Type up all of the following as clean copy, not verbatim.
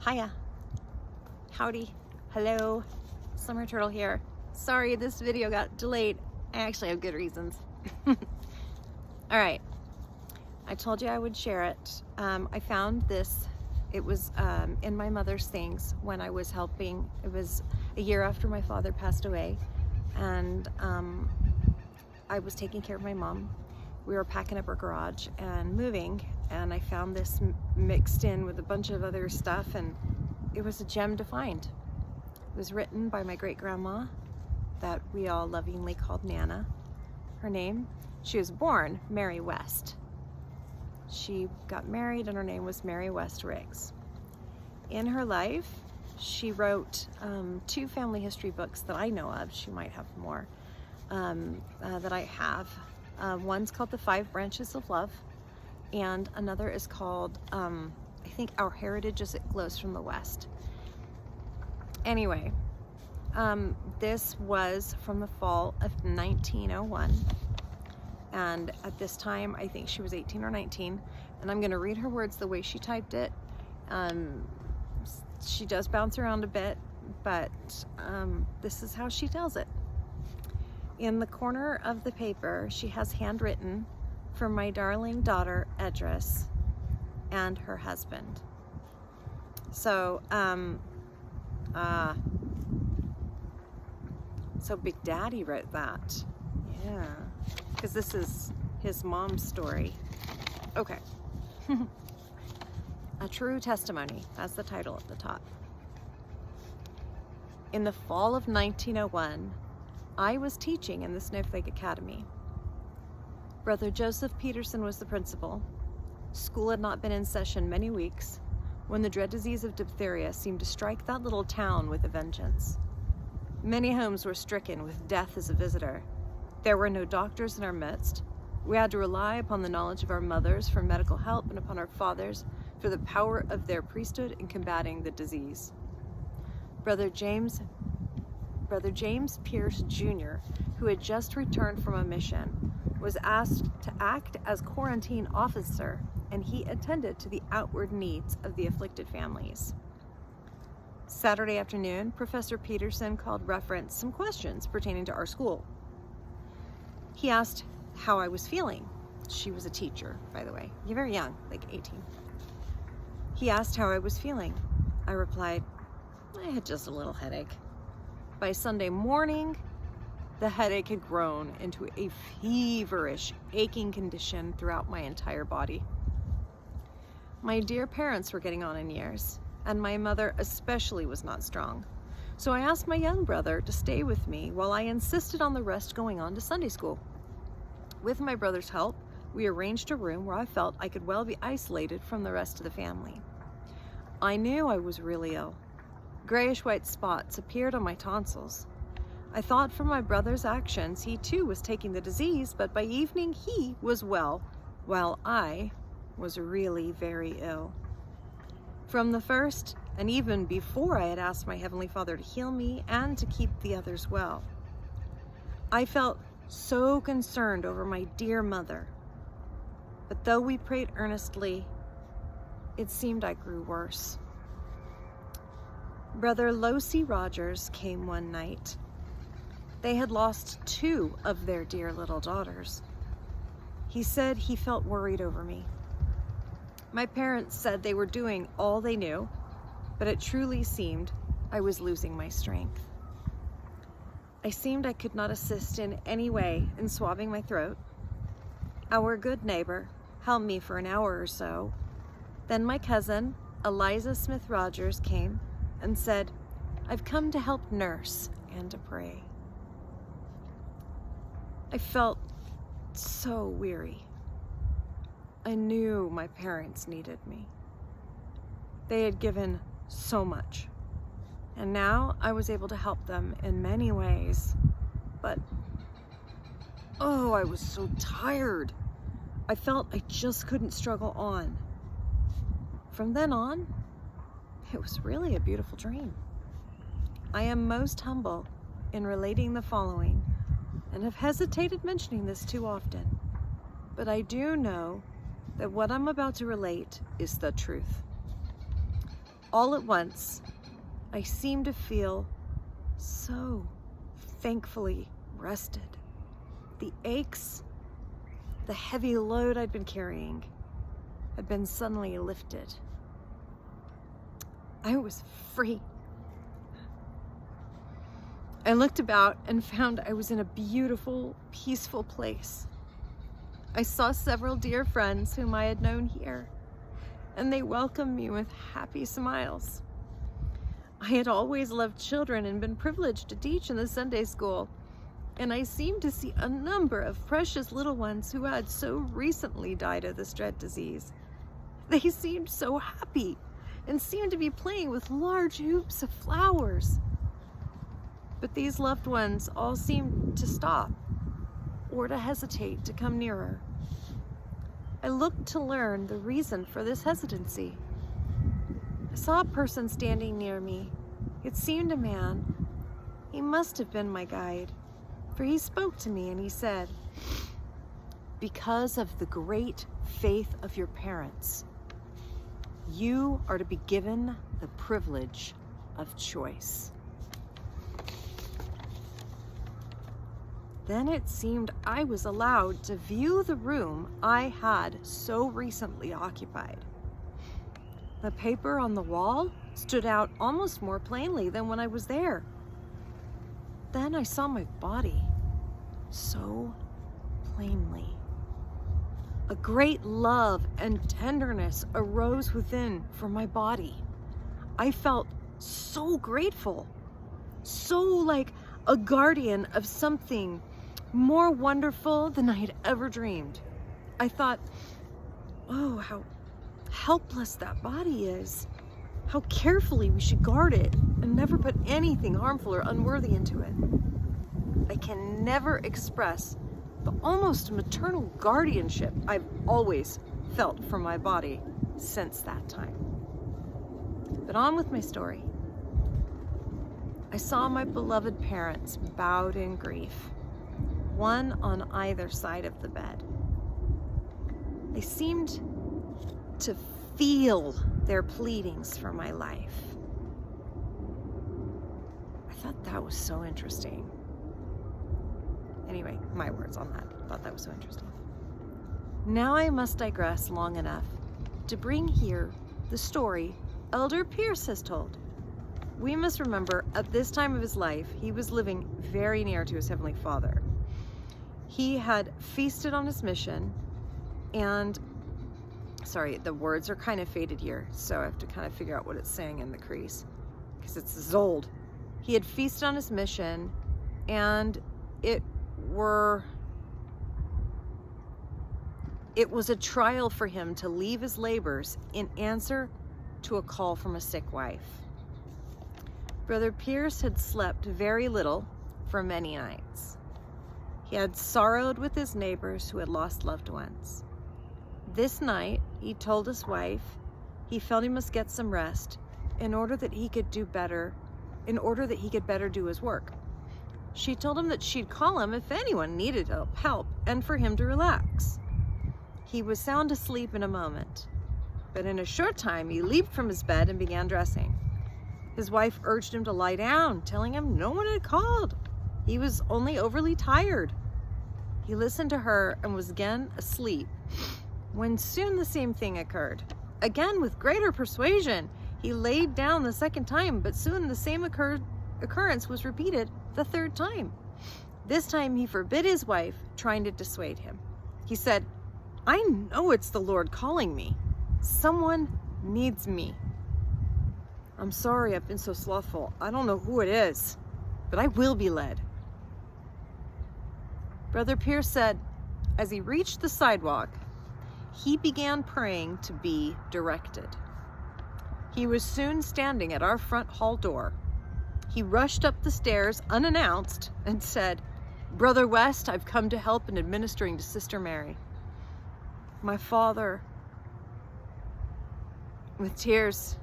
Hiya. Howdy. Hello. Summer Turtle here. Sorry this video got delayed. I actually have good reasons. Alright. I told you I would share it. I found this. It was in my mother's things when I was helping. It was a year after my father passed away. And I was taking care of my mom. We were packing up our garage and moving, and I found this mixed in with a bunch of other stuff, and it was a gem to find. It was written by my great-grandma that we all lovingly called Nana. Her name, she was born Mary West. She got married and her name was Mary West Riggs. In her life, she wrote 2 family history books that I know of. She might have more that I have. One's called The 5 Branches of Love, and another is called, I think, Our Heritage as It Glows from the West. Anyway, this was from the fall of 1901, and at this time, I think she was 18 or 19, and I'm going to read her words the way she typed it. She does bounce around a bit, but this is how she tells it. In the corner of the paper, she has handwritten, "For my darling daughter, Edris, and her husband." So, so Big Daddy wrote that. Yeah, because this is his mom's story. Okay. A True Testimony, that's the title at the top. In the fall of 1901, I was teaching in the Snowflake Academy. Brother Joseph Peterson was the principal. School had not been in session many weeks when the dread disease of diphtheria seemed to strike that little town with a vengeance. Many homes were stricken with death as a visitor. There were no doctors in our midst. We had to rely upon the knowledge of our mothers for medical help and upon our fathers for the power of their priesthood in combating the disease. Brother James Pierce Jr., who had just returned from a mission, was asked to act as quarantine officer, and he attended to the outward needs of the afflicted families. Saturday afternoon, Professor Peterson called reference some questions pertaining to our school. He asked how I was feeling. She was a teacher, by the way. You're very young, like 18. He asked how I was feeling. I replied, I had just a little headache. By Sunday morning, the headache had grown into a feverish, aching condition throughout my entire body. My dear parents were getting on in years, and my mother especially was not strong. So I asked my young brother to stay with me while I insisted on the rest going on to Sunday school. With my brother's help, we arranged a room where I felt I could well be isolated from the rest of the family. I knew I was really ill. Grayish-white spots appeared on my tonsils. I thought from my brother's actions he too was taking the disease, but by evening he was well, while I was really very ill. From the first, and even before I had asked my Heavenly Father to heal me and to keep the others well, I felt so concerned over my dear mother. But though we prayed earnestly, it seemed I grew worse. Brother Locy Rogers came one night. They had lost 2 of their dear little daughters. He said he felt worried over me. My parents said they were doing all they knew, but it truly seemed I was losing my strength. I seemed I could not assist in any way in swabbing my throat. Our good neighbor helped me for an hour or so. Then my cousin, Eliza Smith Rogers, came and said, I've come to help nurse and to pray. I felt so weary. I knew my parents needed me. They had given so much, and now I was able to help them in many ways. But, oh, I was so tired. I felt I just couldn't struggle on. From then on, it was really a beautiful dream. I am most humble in relating the following, and have hesitated mentioning this too often, but I do know that what I'm about to relate is the truth. All at once, I seemed to feel so thankfully rested. The aches, the heavy load I'd been carrying had been suddenly lifted. I was free. I looked about and found I was in a beautiful, peaceful place. I saw several dear friends whom I had known here, and they welcomed me with happy smiles. I had always loved children and been privileged to teach in the Sunday school, and I seemed to see a number of precious little ones who had so recently died of this dread disease. They seemed so happy and seemed to be playing with large hoops of flowers. But these loved ones all seemed to stop or to hesitate to come nearer. I looked to learn the reason for this hesitancy. I saw a person standing near me. It seemed a man. He must have been my guide, for he spoke to me and he said, "Because of the great faith of your parents, you are to be given the privilege of choice." Then it seemed I was allowed to view the room I had so recently occupied. The paper on the wall stood out almost more plainly than when I was there. Then I saw my body so plainly. A great love and tenderness arose within for my body. I felt so grateful, so like a guardian of something more wonderful than I had ever dreamed. I thought, oh, how helpless that body is. How carefully we should guard it and never put anything harmful or unworthy into it. I can never express the almost maternal guardianship I've always felt for my body since that time. But on with my story. I saw my beloved parents bowed in grief, one on either side of the bed. They seemed to feel their pleadings for my life. I thought that was so interesting. Anyway, my words on that. I thought that was so interesting. Now I must digress long enough to bring here the story Elder Pierce has told. We must remember, at this time of his life, he was living very near to his Heavenly Father. He had feasted on his mission, and, sorry, the words are kind of faded here, so I have to kind of figure out what it's saying in the crease, because it's this old. He had feasted on his mission, and it was a trial for him to leave his labors in answer to a call from a sick wife. Brother Pierce had slept very little for many nights. He had sorrowed with his neighbors who had lost loved ones. This night, he told his wife he felt he must get some rest in order that he could better do his work. She told him that she'd call him if anyone needed help and for him to relax. He was sound asleep in a moment, but in a short time he leaped from his bed and began dressing. His wife urged him to lie down, telling him no one had called. He was only overly tired. He listened to her and was again asleep, when soon the same thing occurred. Again, with greater persuasion, he laid down the second time, but soon the same occurrence was repeated the third time. This time he forbid his wife, trying to dissuade him. He said, "I know it's the Lord calling me. Someone needs me. I'm sorry I've been so slothful. I don't know who it is, but I will be led." Brother Pierce said, as he reached the sidewalk, he began praying to be directed. He was soon standing at our front hall door. He rushed up the stairs unannounced and said, "Brother West, I've come to help in administering to Sister Mary." My father, with tears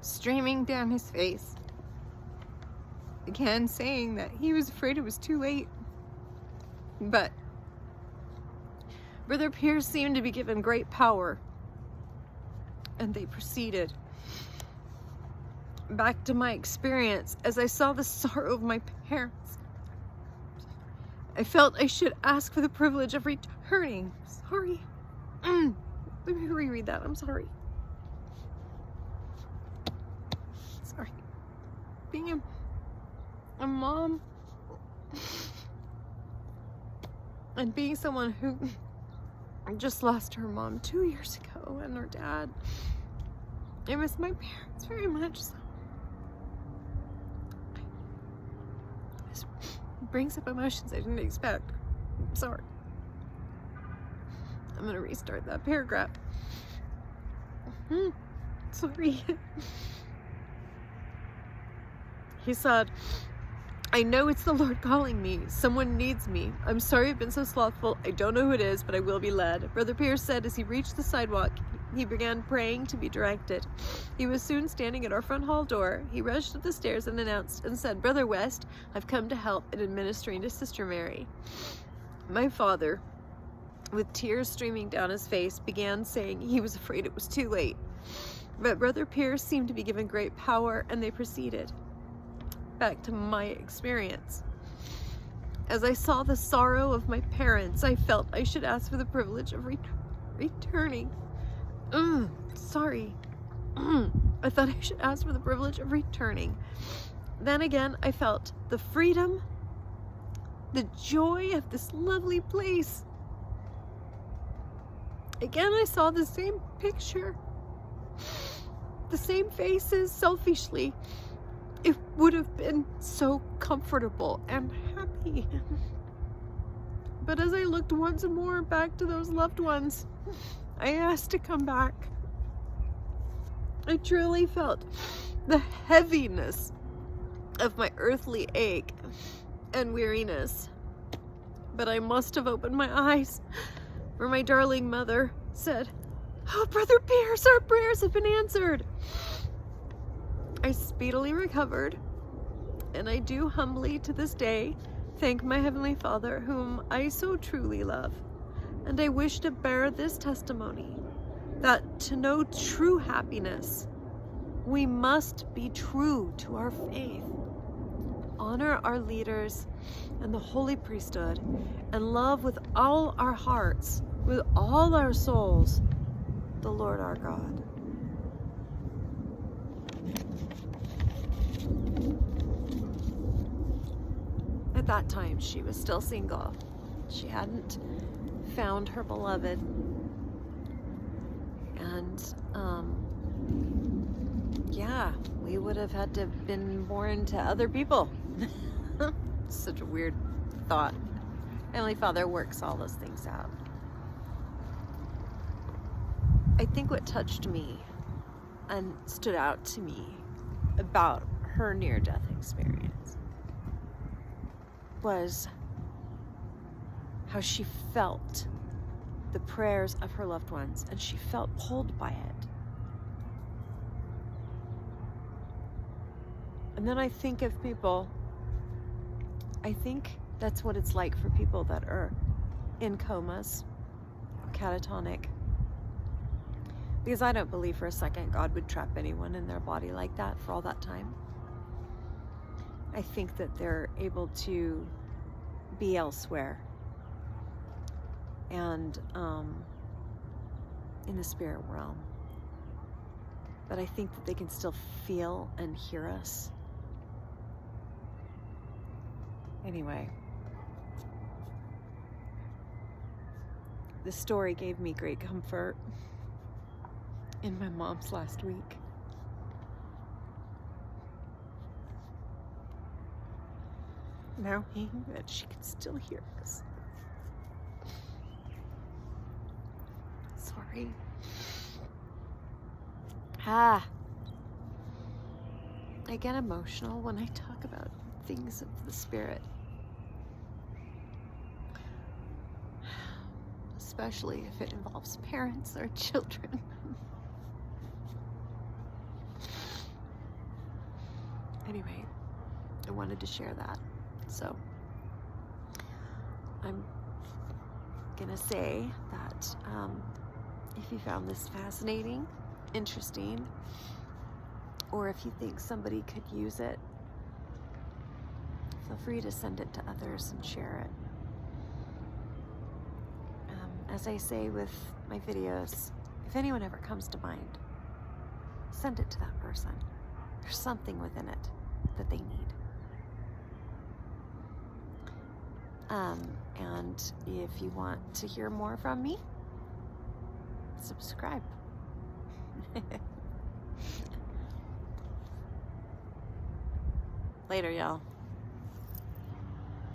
streaming down his face, began saying that he was afraid it was too late. But Brother Pierce seemed to be given great power, and they proceeded. back to my experience as I saw the sorrow of my parents. I felt I should ask for the privilege of returning. Sorry. Let me reread that. I'm sorry. Sorry. Being a mom and being someone who just lost her mom 2 years ago and her dad. I miss my parents very much. So this brings up emotions I didn't expect. I'm sorry. I'm gonna restart that paragraph. Sorry. He said, I know it's the Lord calling me. Someone needs me. I'm sorry I've been so slothful. I don't know who it is, but I will be led. Brother Pierce said as he reached the sidewalk, he began praying to be directed. He was soon standing at our front hall door. He rushed up the stairs and announced and said, Brother West, I've come to help in administering to Sister Mary. My father, with tears streaming down his face, began saying he was afraid it was too late. But Brother Pierce seemed to be given great power, and they proceeded. Back to my experience. As I saw the sorrow of my parents, I felt I should ask for the privilege of returning. Sorry. I thought I should ask for the privilege of returning. Then again, I felt the freedom, the joy of this lovely place. Again, I saw the same picture, the same faces selfishly. It would have been so comfortable and happy. But as I looked once more back to those loved ones, I asked to come back. I truly felt the heaviness of my earthly ache and weariness. But I must have opened my eyes, for my darling mother said, Oh, Brother Pierce, our prayers have been answered. I speedily recovered, and I do humbly to this day thank my Heavenly Father, whom I so truly love. And I wish to bear this testimony, that to know true happiness, we must be true to our faith, honor our leaders and the holy priesthood, and love with all our hearts, with all our souls, the Lord our God. At that time, she was still single. She hadn't found her beloved. And, yeah, we would have had to have been born to other people. Such a weird thought. Heavenly Father works all those things out. I think what touched me and stood out to me about her near-death experience was how she felt the prayers of her loved ones, and she felt pulled by it. And then I think of people, I think that's what it's like for people that are in comas or catatonic. Because I don't believe for a second God would trap anyone in their body like that for all that time. I think that they're able to be elsewhere and in the spirit realm. But I think that they can still feel and hear us. Anyway, this story gave me great comfort in my mom's last week. Knowing that she can still hear us. Sorry. I get emotional when I talk about things of the spirit. Especially if it involves parents or children. Anyway, I wanted to share that. So, I'm gonna say that if you found this fascinating, interesting, or if you think somebody could use it, feel free to send it to others and share it. As I say with my videos, if anyone ever comes to mind, send it to that person. There's something within it that they need. And if you want to hear more from me, subscribe. Later, y'all.